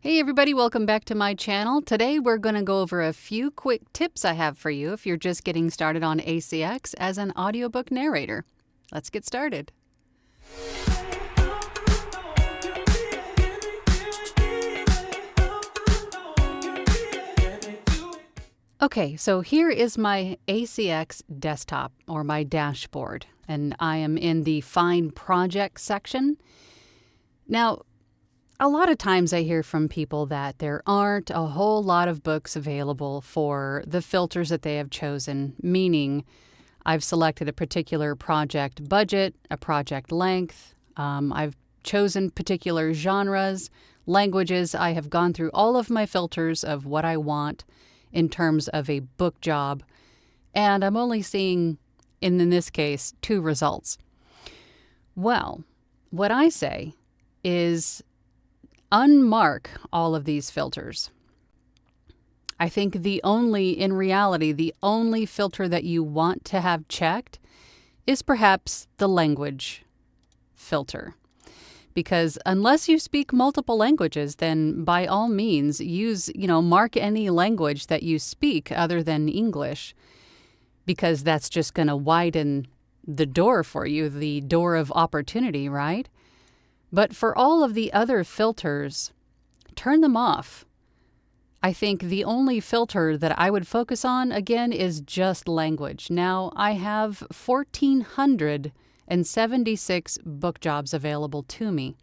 Hey everybody, welcome back to my channel. Today we're going to go over a few quick tips I have for you if you're just getting started on ACX as an audiobook narrator. Let's get started. Okay, so here is my ACX desktop or my dashboard, and I am in the Find Project section. Now, a lot of times I hear from people that there aren't a whole lot of books available for the filters that they have chosen, meaning I've selected a particular project budget, a project length, I've chosen particular genres, languages. I have gone through all of my filters of what I want in terms of a book job, and I'm only seeing, in this case, 2 results. Well, what I say is unmark all of these filters. I think in reality, the only filter that you want to have checked is perhaps the language filter. Because unless you speak multiple languages, then by all means mark any language that you speak other than English, because that's just going to widen the door for you, the door of opportunity, right? But for all of the other filters, turn them off. I think the only filter that I would focus on, again, is just language. Now, I have 1,476 book jobs available to me.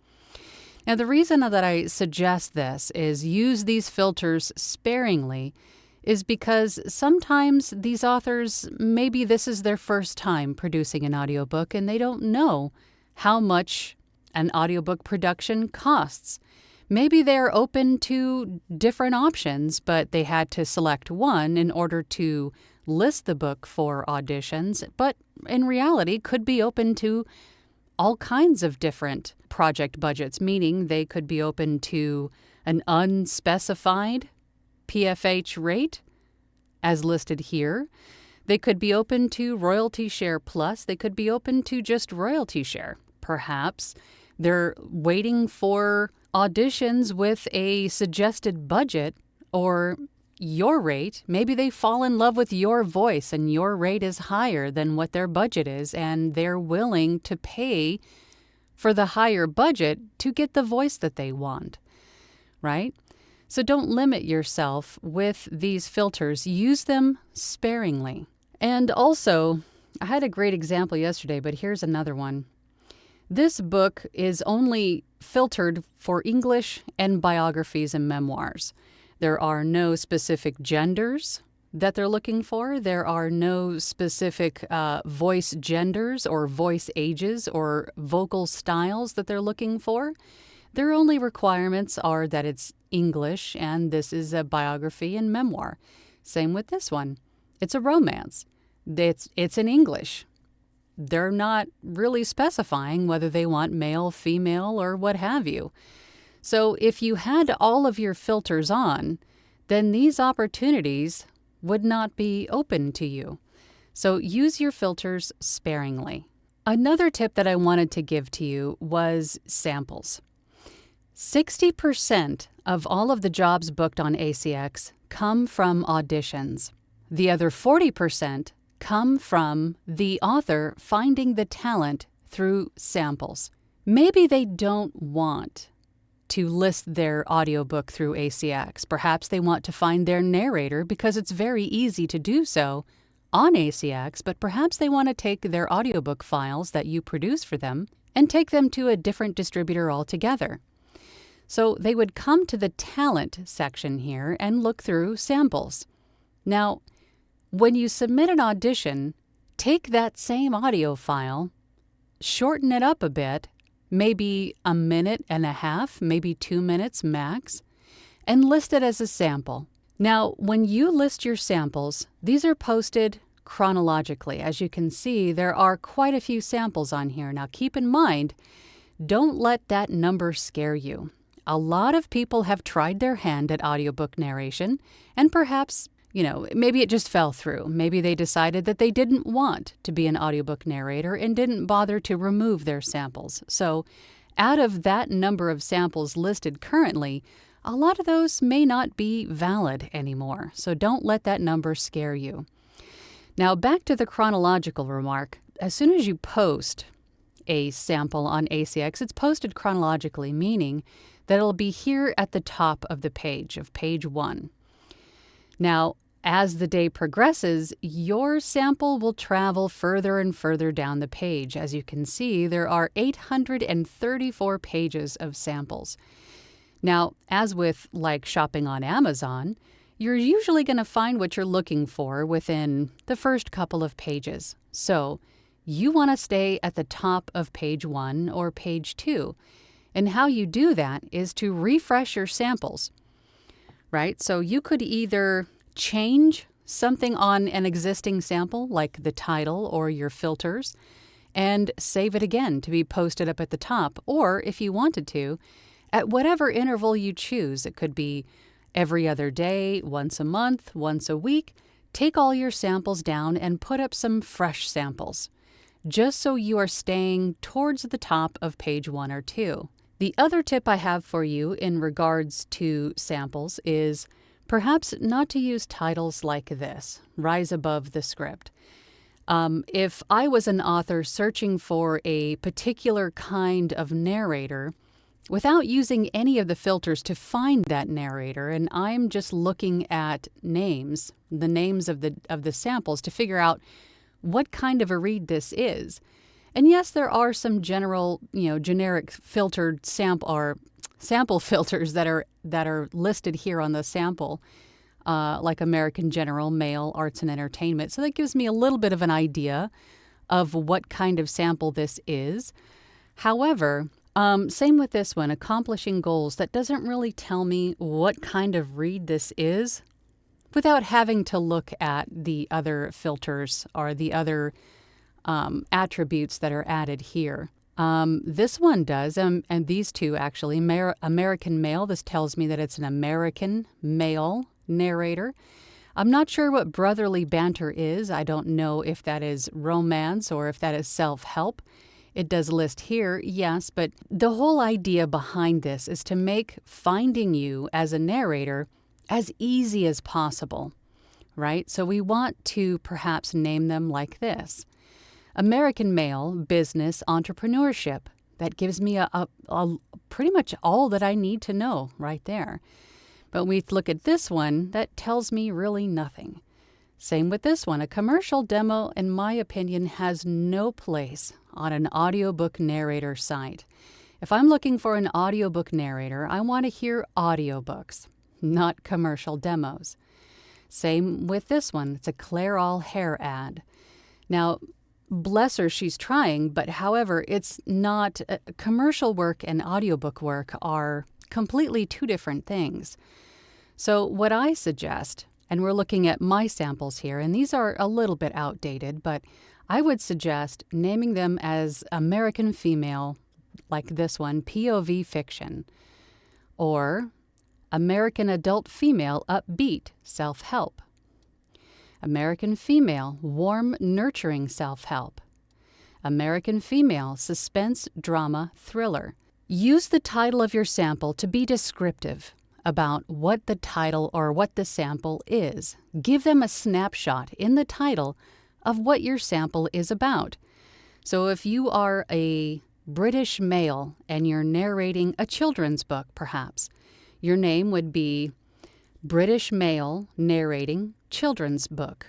Now, the reason that I suggest this is use these filters sparingly is because sometimes these authors, maybe this is their first time producing an audiobook and they don't know how much an audiobook production costs. Maybe they're open to different options, but they had to select one in order to list the book for auditions, but in reality could be open to all kinds of different project budgets, meaning they could be open to an unspecified PFH rate as listed here. They could be open to royalty share plus. They could be open to just royalty share. Perhaps they're waiting for auditions with a suggested budget or your rate. Maybe they fall in love with your voice and your rate is higher than what their budget is, and they're willing to pay for the higher budget to get the voice that they want, right? So don't limit yourself with these filters. Use them sparingly. And also, I had a great example yesterday, but here's another one. This book is only filtered for English and biographies and memoirs. There are no specific genders that they're looking for. There are no specific voice genders or voice ages or vocal styles that they're looking for. Their only requirements are that it's English and this is a biography and memoir. Same with this one. It's a romance. It's in English. They're not really specifying whether they want male, female, or what have you. So if you had all of your filters on, then these opportunities would not be open to you. So use your filters sparingly. Another tip that I wanted to give to you was samples. 60% of all of the jobs booked on ACX come from auditions. The other 40% come from the author finding the talent through samples. Maybe they don't want to list their audiobook through ACX. Perhaps they want to find their narrator because it's very easy to do so on ACX, but perhaps they want to take their audiobook files that you produce for them and take them to a different distributor altogether. So they would come to the talent section here and look through samples. Now, when you submit an audition, take that same audio file, shorten it up a bit, maybe 1.5 minutes, maybe 2 minutes max, and list it as a sample. Now, when you list your samples, these are posted chronologically. As you can see, there are quite a few samples on here. Now, keep in mind, don't let that number scare you. A lot of people have tried their hand at audiobook narration, and perhaps maybe it just fell through. Maybe they decided that they didn't want to be an audiobook narrator and didn't bother to remove their samples. So out of that number of samples listed currently, a lot of those may not be valid anymore. So don't let that number scare you. Now, back to the chronological remark. As soon as you post a sample on ACX, it's posted chronologically, meaning that it'll be here at the top of the page, of page 1. Now, as the day progresses, your sample will travel further and further down the page. As you can see, there are 834 pages of samples. Now, as with like shopping on Amazon, you're usually going to find what you're looking for within the first couple of pages. So you want to stay at the top of page 1 or page 2. And how you do that is to refresh your samples, right? So you could either change something on an existing sample, like the title or your filters, and save it again to be posted up at the top. Or if you wanted to, at whatever interval you choose, it could be every other day, once a month, once a week, take all your samples down and put up some fresh samples, just so you are staying towards the top of page 1 or 2. The other tip I have for you in regards to samples is perhaps not to use titles like this, rise above the script. If I was an author searching for a particular kind of narrator, without using any of the filters to find that narrator, and I'm just looking at names, the names of the samples to figure out what kind of a read this is. And yes, there are some general, generic filtered sample filters that are listed here on the sample, like American General, Male, Arts and Entertainment. So that gives me a little bit of an idea of what kind of sample this is. However, same with this one, Accomplishing Goals. That doesn't really tell me what kind of read this is without having to look at the other filters or the other attributes that are added here. This one does, and these two actually, American Male, this tells me that it's an American male narrator. I'm not sure what brotherly banter is. I don't know if that is romance or if that is self-help. It does list here, yes, but the whole idea behind this is to make finding you as a narrator as easy as possible, right? So we want to perhaps name them like this. American Male, Business, Entrepreneurship. That gives me a pretty much all that I need to know right there. But we look at this one, that tells me really nothing. Same with this one. A commercial demo, in my opinion, has no place on an audiobook narrator site. If I'm looking for an audiobook narrator, I want to hear audiobooks, not commercial demos. Same with this one. It's a Clairol hair ad. Now, bless her, she's trying, but however, it's not commercial work and audiobook work are completely two different things. So what I suggest, and we're looking at my samples here, and these are a little bit outdated, but I would suggest naming them as American Female, like this one, POV Fiction, or American Adult Female Upbeat Self-Help, American Female Warm Nurturing Self-Help, American Female Suspense Drama Thriller. Use the title of your sample to be descriptive about what the title or what the sample is. Give them a snapshot in the title of what your sample is about. So if you are a British male and you're narrating a children's book, perhaps, your name would be British Male Narrating Children's Book,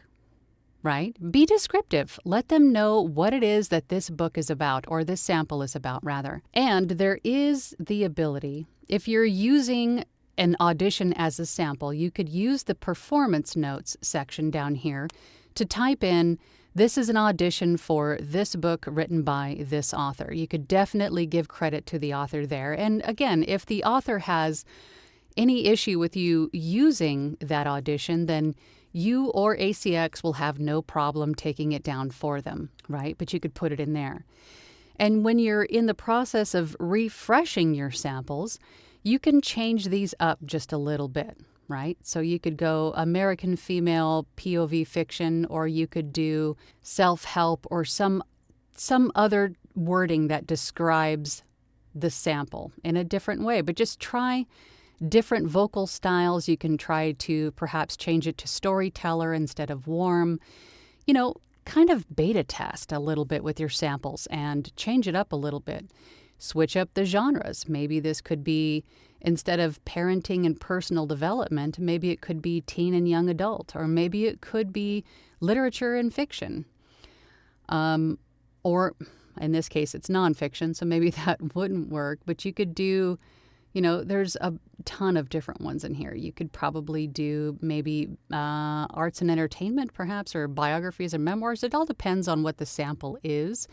right? Be descriptive. Let them know what it is that this book is about, or this sample is about, rather. And there is the ability, if you're using an audition as a sample, you could use the performance notes section down here to type in, this is an audition for this book written by this author. You could definitely give credit to the author there. And again, if the author has any issue with you using that audition, then you or ACX will have no problem taking it down for them, right? But you could put it in there. And when you're in the process of refreshing your samples, you can change these up just a little bit, right? So you could go American Female POV Fiction, or you could do self-help or some other wording that describes the sample in a different way. But just try different vocal styles. You can try to perhaps change it to storyteller instead of warm. Kind of beta test a little bit with your samples and change it up a little bit. Switch up the genres. Maybe this could be, instead of parenting and personal development, maybe it could be teen and young adult, or maybe it could be literature and fiction. Or in this case, it's nonfiction, so maybe that wouldn't work. But you could do, there's a ton of different ones in here. You could probably do maybe arts and entertainment, perhaps, or biographies and memoirs. It all depends on what the sample is,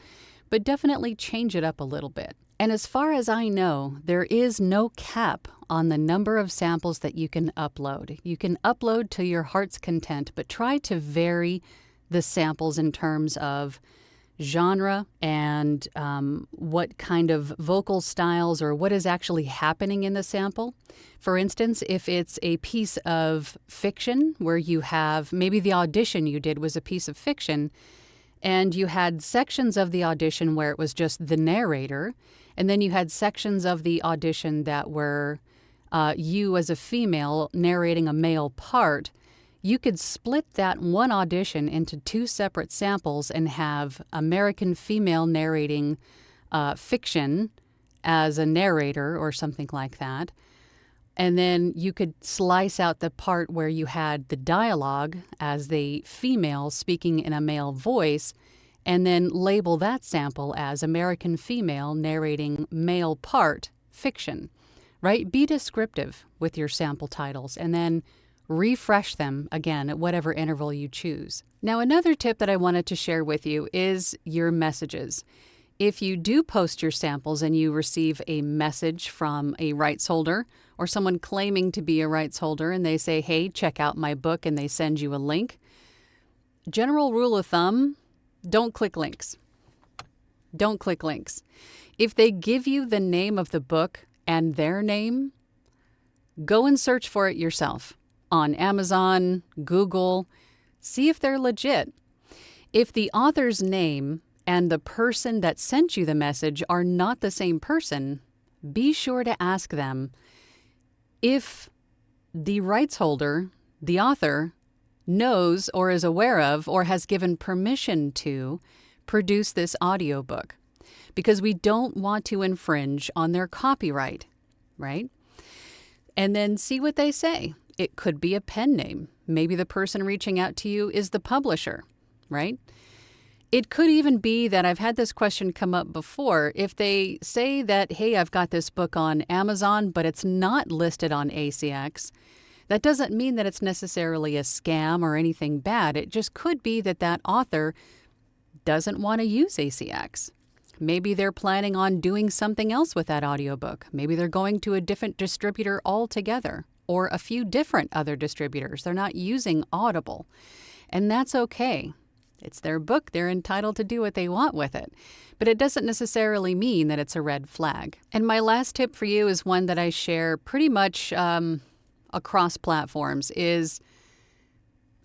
but definitely change it up a little bit. And as far as I know, there is no cap on the number of samples that you can upload. You can upload to your heart's content, but try to vary the samples in terms of genre and what kind of vocal styles or what is actually happening in the sample. For instance, if it's a piece of fiction where you have, maybe the audition you did was a piece of fiction, and you had sections of the audition where it was just the narrator, and then you had sections of the audition that were you as a female narrating a male part, you could split that one audition into two separate samples and have American female narrating fiction as a narrator or something like that. And then you could slice out the part where you had the dialogue as the female speaking in a male voice, and then label that sample as American female narrating male part fiction, right? Be descriptive with your sample titles and then refresh them again at whatever interval you choose. Now, another tip that I wanted to share with you is your messages. If you do post your samples and you receive a message from a rights holder or someone claiming to be a rights holder and they say, hey, check out my book, and they send you a link, general rule of thumb, don't click links. Don't click links. If they give you the name of the book and their name, go and search for it yourself on Amazon, Google. See if they're legit. If the author's name and the person that sent you the message are not the same person, be sure to ask them if the rights holder, the author, knows or is aware of or has given permission to produce this audiobook, because we don't want to infringe on their copyright, right? And then see what they say. It could be a pen name. Maybe the person reaching out to you is the publisher, right? It could even be that I've had this question come up before. If they say that, hey, I've got this book on Amazon, but it's not listed on ACX, that doesn't mean that it's necessarily a scam or anything bad. It just could be that that author doesn't want to use ACX. Maybe they're planning on doing something else with that audiobook. Maybe they're going to a different distributor altogether, or a few different other distributors. They're not using Audible, and that's okay. It's their book. They're entitled to do what they want with it. But it doesn't necessarily mean that it's a red flag. And my last tip for you is one that I share pretty much across platforms, is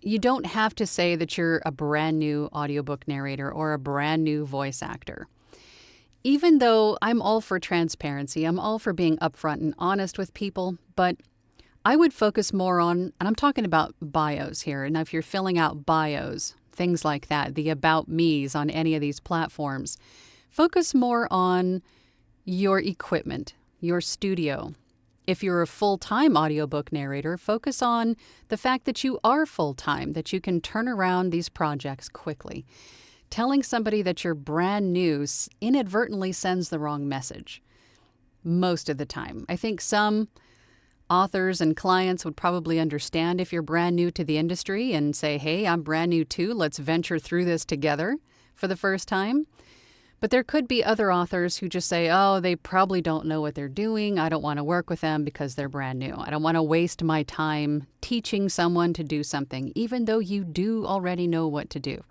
you don't have to say that you're a brand new audiobook narrator or a brand new voice actor. Even though I'm all for transparency, I'm all for being upfront and honest with people, but I would focus more on, and I'm talking about bios here. Now, if you're filling out bios, things like that, the about me's on any of these platforms, focus more on your equipment, your studio. If you're a full-time audiobook narrator, focus on the fact that you are full-time, that you can turn around these projects quickly. Telling somebody that you're brand new inadvertently sends the wrong message most of the time. I think some authors and clients would probably understand if you're brand new to the industry and say, hey, I'm brand new too, let's venture through this together for the first time. But there could be other authors who just say, oh, they probably don't know what they're doing. I don't want to work with them because they're brand new. I don't want to waste my time teaching someone to do something, even though you do already know what to do.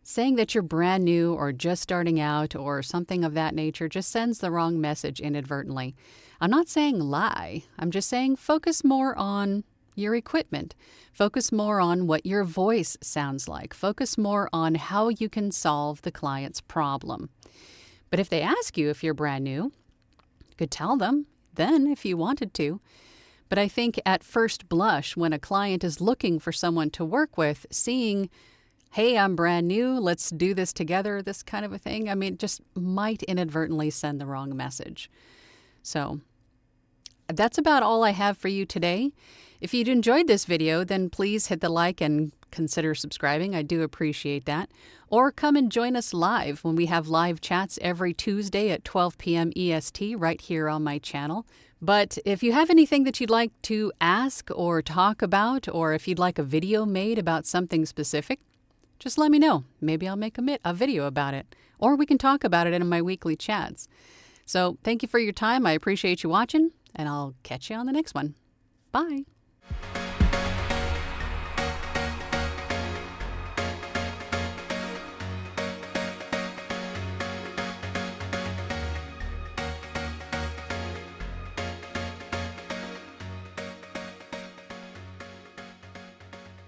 Saying that you're brand new or just starting out or something of that nature just sends the wrong message inadvertently. I'm not saying lie. I'm just saying focus more on your equipment. Focus more on what your voice sounds like. Focus more on how you can solve the client's problem. But if they ask you if you're brand new, you could tell them then if you wanted to. But I think at first blush, when a client is looking for someone to work with, seeing, hey, I'm brand new, let's do this together, this kind of a thing, I mean, just might inadvertently send the wrong message. So that's about all I have for you today. If you'd enjoyed this video, then please hit the like and consider subscribing. I do appreciate that. Or come and join us live when we have live chats every Tuesday at 12 p.m. EST right here on my channel. But if you have anything that you'd like to ask or talk about, or if you'd like a video made about something specific, just let me know. Maybe I'll make a video about it, or we can talk about it in my weekly chats. So thank you for your time. I appreciate you watching, and I'll catch you on the next one. Bye.